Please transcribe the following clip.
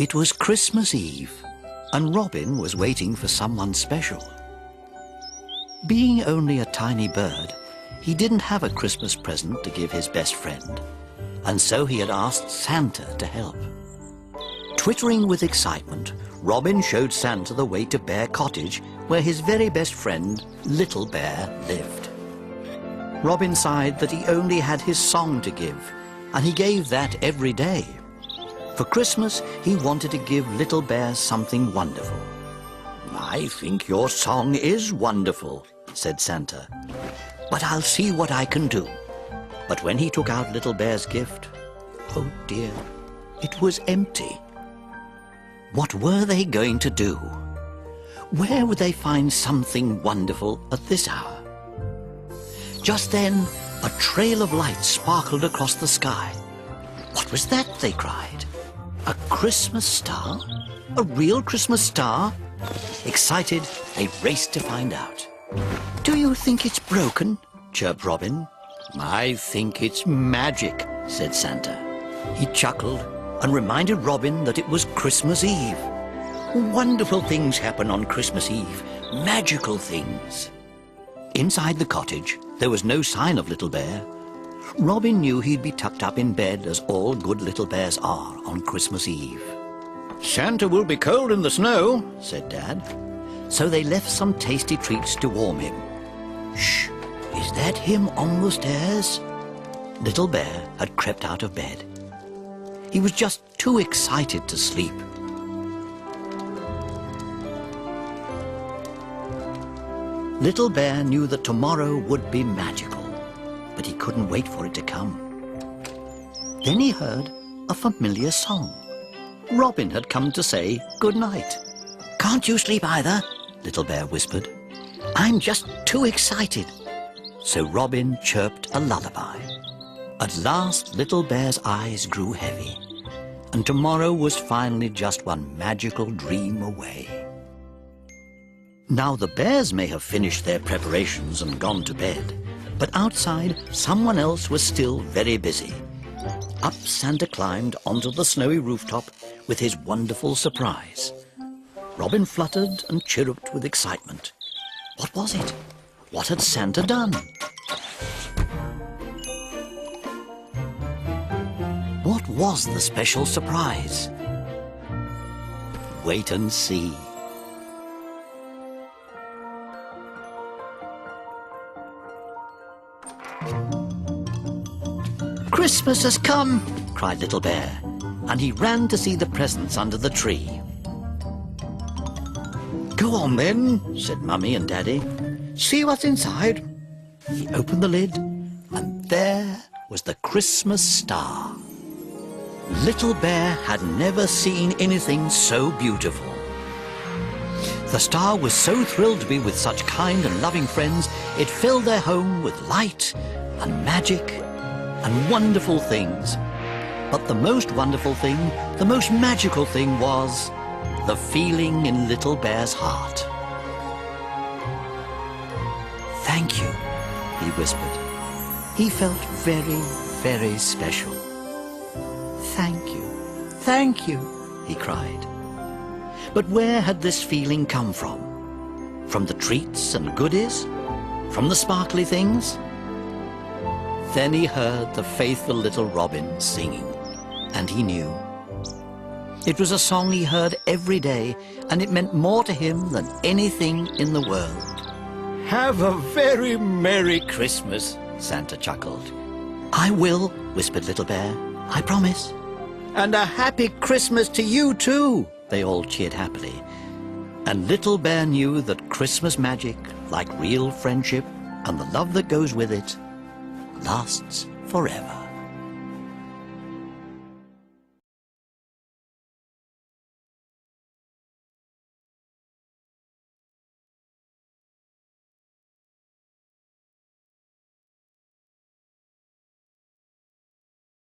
It was Christmas Eve, and Robin was waiting for someone special. Being only a tiny bird, he didn't have a Christmas present to give his best friend, and so he had asked Santa to help. Twittering with excitement, Robin showed Santa the way to Bear Cottage, where his very best friend, Little Bear, lived. Robin sighed that he only had his song to give, and he gave that every day. For Christmas, he wanted to give Little Bear something wonderful. "I think your song is wonderful," said Santa, "but I'll see what I can do." But when he took out Little Bear's gift, oh dear, it was empty. What were they going to do? Where would they find something wonderful at this hour? Just then, a trail of light sparkled across the sky. "What was that?" they cried. "A Christmas star? A real Christmas star?" Excited, they raced to find out. "Do you think it's broken?" chirped Robin. "I think it's magic," said Santa. He chuckled and reminded Robin that it was Christmas Eve. Wonderful things happen on Christmas Eve, magical things. Inside the cottage, there was no sign of Little Bear. Robin knew he'd be tucked up in bed, as all good little bears are on Christmas Eve. "Santa will be cold in the snow," said Dad. So they left some tasty treats to warm him. "Shh! Is that him on the stairs?" Little Bear had crept out of bed. He was just too excited to sleep. Little Bear knew that tomorrow would be magical, but he couldn't wait for it to come. Then he heard a familiar song. Robin had come to say good night. "Can't you sleep either?" Little Bear whispered. "I'm just too excited." So Robin chirped a lullaby. At last, Little Bear's eyes grew heavy, and tomorrow was finally just one magical dream away. Now the bears may have finished their preparations and gone to bed, but outside someone else was still very busy. Up Santa climbed onto the snowy rooftop with his wonderful surprise. Robin fluttered and chirruped with excitement. What was it? What had Santa done? What was the special surprise? Wait and see. "Christmas has come!" cried Little Bear, and he ran to see the presents under the tree. "Go on then," said Mummy and Daddy. "See what's inside." He opened the lid, and there was the Christmas star. Little Bear had never seen anything so beautiful. The star was so thrilled to be with such kind and loving friends, it filled their home with light and magic and wonderful things. But the most wonderful thing, the most magical thing was the feeling in Little Bear's heart. "Thank you," he whispered. He felt very, very special. Thank you," he cried. But where had this feeling come from? From the treats and goodies? From the sparkly things? Then he heard the faithful little Robin singing, and he knew. It was a song he heard every day, and it meant more to him than anything in the world. "Have a very Merry Christmas," Santa chuckled. "I will," whispered Little Bear. "I promise." "And a Happy Christmas to you too," they all cheered happily. And Little Bear knew that Christmas magic, like real friendship and the love that goes with it, lasts forever.